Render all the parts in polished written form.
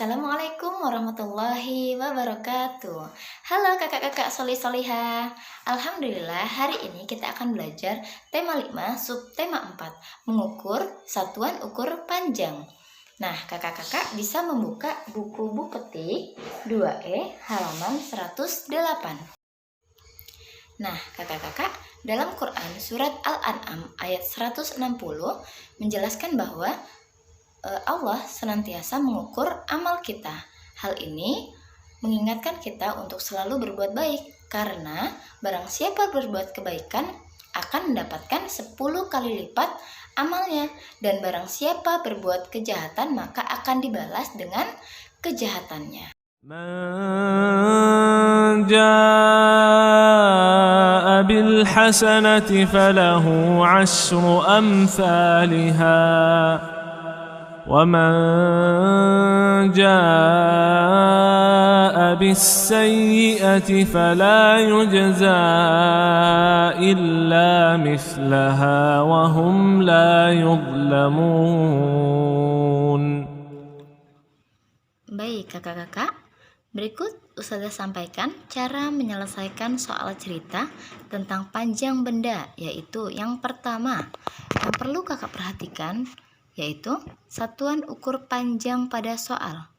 Assalamualaikum warahmatullahi wabarakatuh. Halo kakak-kakak solih-solihah. Alhamdulillah hari ini kita akan belajar tema 5 subtema 4, mengukur satuan ukur panjang. Nah, kakak-kakak bisa membuka buku petik 2E halaman 108. Nah, kakak-kakak, dalam Quran surat Al-An'am ayat 160 menjelaskan bahwa Allah senantiasa mengukur amal kita. Hal ini mengingatkan kita untuk selalu berbuat baik, karena barang siapa berbuat kebaikan akan mendapatkan 10 kali lipat amalnya, dan barang siapa berbuat kejahatan maka akan dibalas dengan kejahatannya. Man jaa bil hasanati falahu 'ashru amsalha وَمَنْ جَاءَ بِالسَّيِّئَةِ فَلَا يُجْزَى إِلَّا مِثْلَهَا وَهُمْ لَا يُظْلَمُونَ. Baik kakak-kakak, berikut Ustazah sampaikan cara menyelesaikan soal cerita tentang panjang benda, yaitu yang pertama yang perlu kakak perhatikan yaitu satuan ukur panjang pada soal.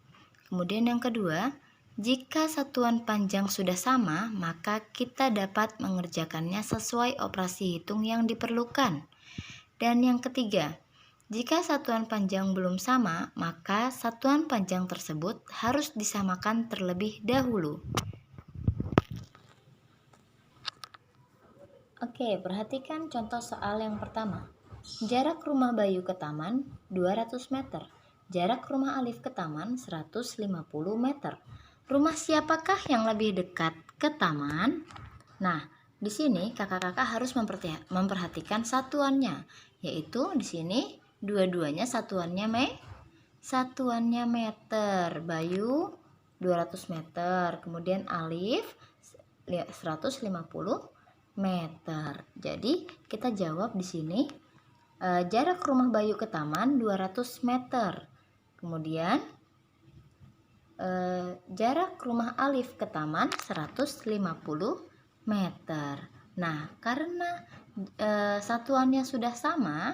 Kemudian yang kedua, jika satuan panjang sudah sama, maka kita dapat mengerjakannya sesuai operasi hitung yang diperlukan. Dan yang ketiga, jika satuan panjang belum sama, maka satuan panjang tersebut harus disamakan terlebih dahulu. Oke, perhatikan contoh soal yang pertama. Jarak rumah Bayu ke taman 200 meter. Jarak rumah Alif ke taman 150 meter. Rumah siapakah yang lebih dekat ke taman? Nah, di sini kakak-kakak harus memperhatikan satuannya, yaitu di sini dua-duanya satuannya meter. Bayu 200 meter, kemudian Alif 150 meter. Jadi kita jawab di sini jarak rumah Bayu ke taman 200 meter. Kemudian jarak rumah Alif ke taman 150 meter. Nah, karena satuannya sudah sama,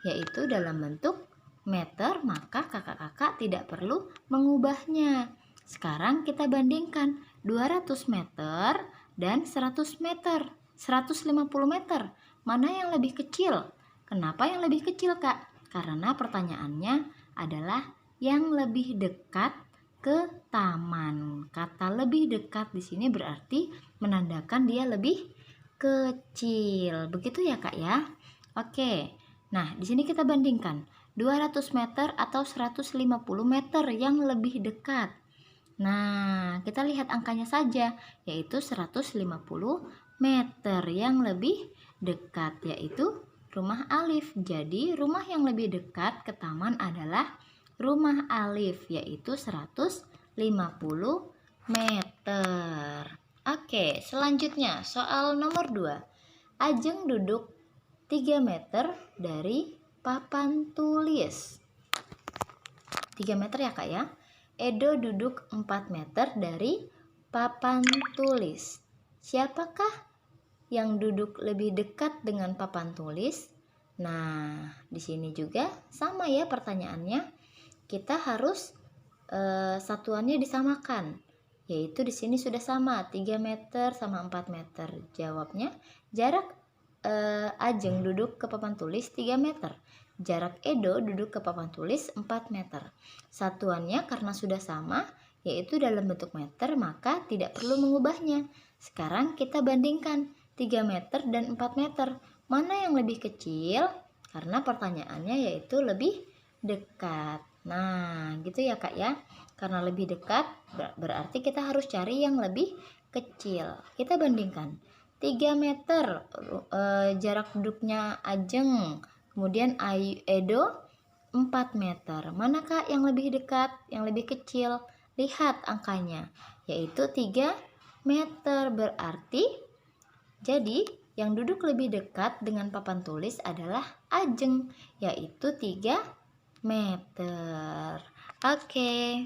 yaitu dalam bentuk meter, maka kakak-kakak tidak perlu mengubahnya. Sekarang kita bandingkan 200 meter dan 100 meter, 150 meter. Mana yang lebih kecil? Kenapa yang lebih kecil, Kak? Karena pertanyaannya adalah yang lebih dekat ke taman. Kata lebih dekat di sini berarti menandakan dia lebih kecil. Begitu ya, Kak ya? Oke. Nah, di sini kita bandingkan 200 meter atau 150 meter yang lebih dekat. Nah, kita lihat angkanya saja, yaitu 150 meter yang lebih dekat, yaitu rumah Alif. Jadi rumah yang lebih dekat ke taman adalah rumah Alif, yaitu 150 meter. Oke, selanjutnya soal nomor 2. Ajeng duduk 3 meter dari papan tulis. 3 meter ya, Kak ya. Edo duduk 4 meter dari papan tulis. Siapakah yang duduk lebih dekat dengan papan tulis? Nah, di sini juga sama ya pertanyaannya. Kita harus satuannya disamakan, yaitu di sini sudah sama 3 meter sama 4 meter. Jawabnya jarak Ajeng duduk ke papan tulis 3 meter. Jarak Edo duduk ke papan tulis 4 meter. Satuannya karena sudah sama, yaitu dalam bentuk meter, maka tidak perlu mengubahnya. Sekarang kita bandingkan 3 meter dan 4 meter. Mana yang lebih kecil? Karena pertanyaannya yaitu lebih dekat. Nah, gitu ya, Kak ya. Karena lebih dekat berarti kita harus cari yang lebih kecil. Kita bandingkan 3 meter jarak duduknya Ajeng, kemudian Edo 4 meter. Manakah yang lebih dekat, yang lebih kecil? Lihat angkanya, yaitu 3 meter. Berarti jadi yang duduk lebih dekat dengan papan tulis adalah Ajeng, yaitu 3 meter. Oke.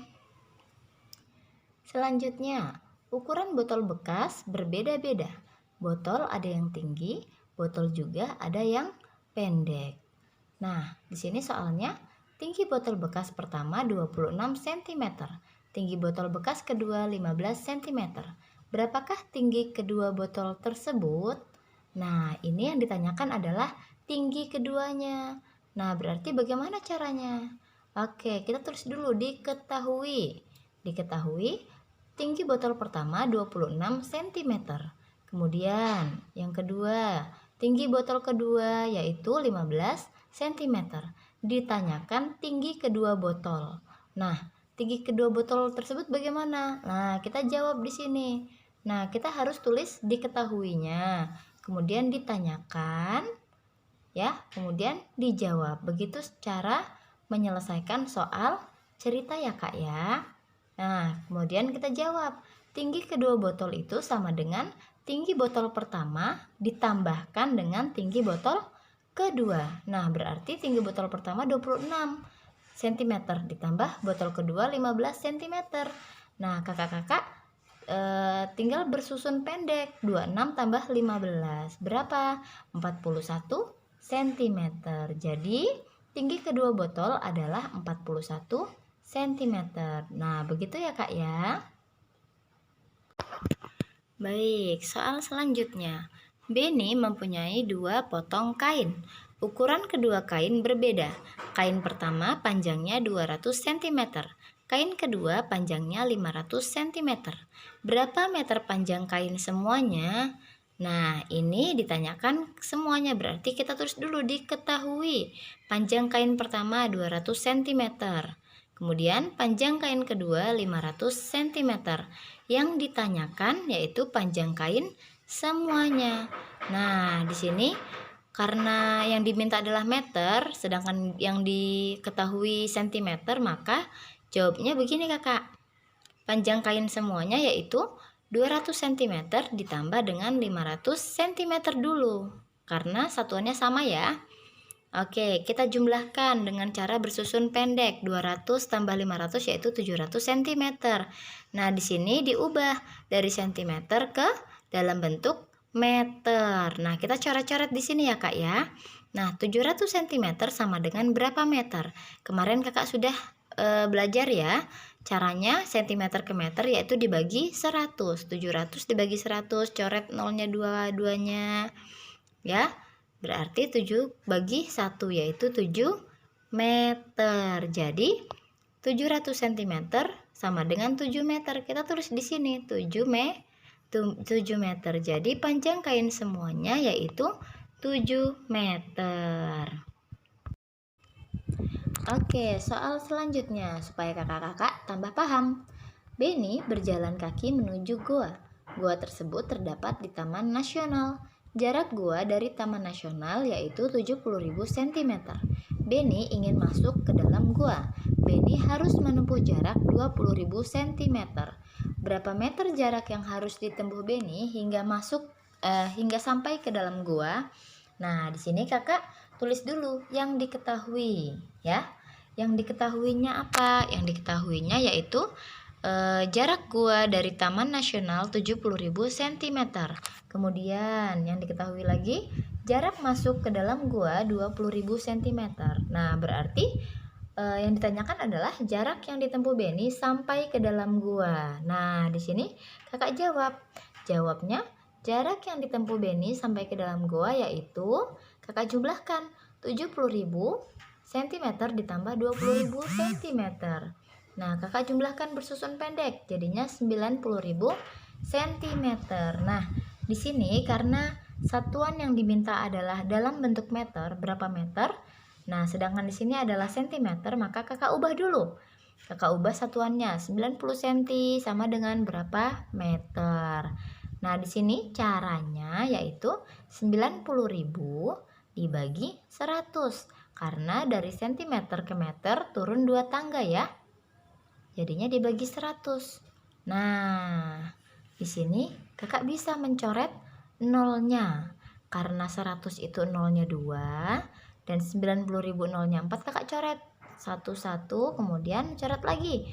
Selanjutnya, ukuran botol bekas berbeda-beda. Botol ada yang tinggi, botol juga ada yang pendek. Nah, di sini soalnya tinggi botol bekas pertama 26 cm, tinggi botol bekas kedua 15 cm. Berapakah tinggi kedua botol tersebut? Nah, ini yang ditanyakan adalah tinggi keduanya. Nah, berarti bagaimana caranya? Oke, kita tulis dulu diketahui. Diketahui tinggi botol pertama 26 cm. Kemudian yang kedua, tinggi botol kedua yaitu 15 cm. Ditanyakan tinggi kedua botol. Nah, tinggi kedua botol tersebut bagaimana? Nah, kita jawab di sini. Nah, kita harus tulis diketahuinya. Kemudian ditanyakan, ya, kemudian dijawab. Begitu cara menyelesaikan soal cerita ya Kak ya. Nah, kemudian kita jawab. Tinggi kedua botol itu sama dengan tinggi botol pertama ditambahkan dengan tinggi botol kedua. Nah, berarti tinggi botol pertama 26 cm ditambah botol kedua 15 cm. Nah, kakak-kakak tinggal bersusun pendek. 26 tambah 15 berapa? 41 cm. Jadi, tinggi kedua botol adalah 41 cm. Nah, begitu ya Kak ya. Baik, soal selanjutnya. Benny mempunyai 2 potong kain. Ukuran kedua kain berbeda. Kain pertama panjangnya 200 cm. Kain kedua panjangnya 500 cm. Berapa meter panjang kain semuanya? Nah, ini ditanyakan semuanya, berarti kita tulis dulu diketahui. Panjang kain pertama 200 cm. Kemudian panjang kain kedua 500 cm. Yang ditanyakan yaitu panjang kain semuanya. Nah, di sini karena yang diminta adalah meter, sedangkan yang diketahui cm, maka jawabnya begini Kakak. Panjang kain semuanya yaitu 200 cm ditambah dengan 500 cm dulu. Karena satuannya sama ya. Oke, kita jumlahkan dengan cara bersusun pendek. 200 tambah 500 yaitu 700 cm. Nah, di sini diubah dari cm ke dalam bentuk meter. Nah, kita coret-coret di sini ya Kak ya. Nah, 700 cm sama dengan berapa meter? Kemarin Kakak sudah belajar ya. Caranya cm ke meter yaitu dibagi 100. 700 dibagi 100, coret nolnya dua-duanya. Ya. Berarti 7 bagi 1 yaitu 7 meter. Jadi 700 cm sama dengan 7 meter. Kita tulis di sini 7 meter. Jadi panjang kain semuanya yaitu 7 meter. Oke, soal selanjutnya supaya kakak-kakak tambah paham. Benny berjalan kaki menuju gua. Gua tersebut terdapat di Taman Nasional. Jarak gua dari Taman Nasional yaitu 70.000 cm. Benny ingin masuk ke dalam gua. Benny harus menempuh jarak 20.000 cm. Berapa meter jarak yang harus ditempuh Benny hingga sampai ke dalam gua? Nah, di sini Kakak tulis dulu yang diketahui, ya. Yang diketahuinya apa? Yang diketahuinya yaitu jarak gua dari Taman Nasional 70.000 cm. Kemudian yang diketahui lagi jarak masuk ke dalam gua 20.000 cm. Nah, berarti yang ditanyakan adalah jarak yang ditempuh Benny sampai ke dalam gua. Nah, di sini Kakak jawab. Jawabnya jarak yang ditempuh Benny sampai ke dalam gua yaitu Kakak jumlahkan 70.000 cm ditambah 20.000 cm. Nah, Kakak jumlahkan bersusun pendek, jadinya 90.000 cm. Nah, di sini karena satuan yang diminta adalah dalam bentuk meter, berapa meter? Nah, sedangkan di sini adalah cm, maka Kakak ubah dulu. Kakak ubah satuannya, 90 cm sama dengan berapa meter. Nah, di sini caranya yaitu 90.000 dibagi 100. Karena dari cm ke meter turun 2 tangga ya. Jadinya dibagi 100. Nah, di sini Kakak bisa mencoret nolnya. Karena 100 itu nolnya 2 dan 90.000 nolnya 4, Kakak coret 1, kemudian coret lagi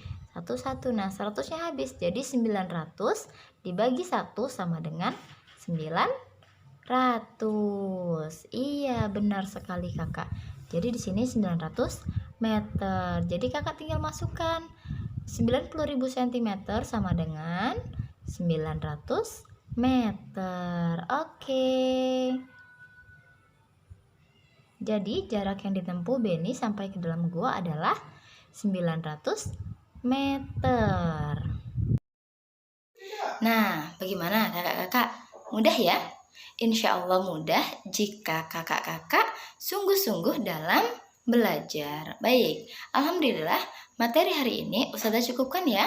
1. Nah, 100-nya habis. Jadi 900 dibagi 1 sama dengan 900. Iya, benar sekali Kakak. Jadi di sini 900 meter. Jadi Kakak tinggal masukkan 90.000 cm sama dengan 900 meter. Oke. Jadi jarak yang ditempuh Beni sampai ke dalam gua adalah 900 meter. Nah, bagaimana kakak-kakak? Mudah ya? Insya Allah mudah jika kakak-kakak sungguh-sungguh dalam belajar. Baik, Alhamdulillah materi hari ini Ustazah cukupkan ya.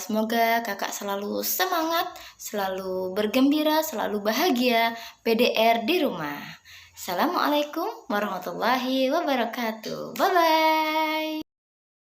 Semoga kakak selalu semangat, selalu bergembira, selalu bahagia PDR di rumah. Assalamualaikum warahmatullahi wabarakatuh. Bye-bye.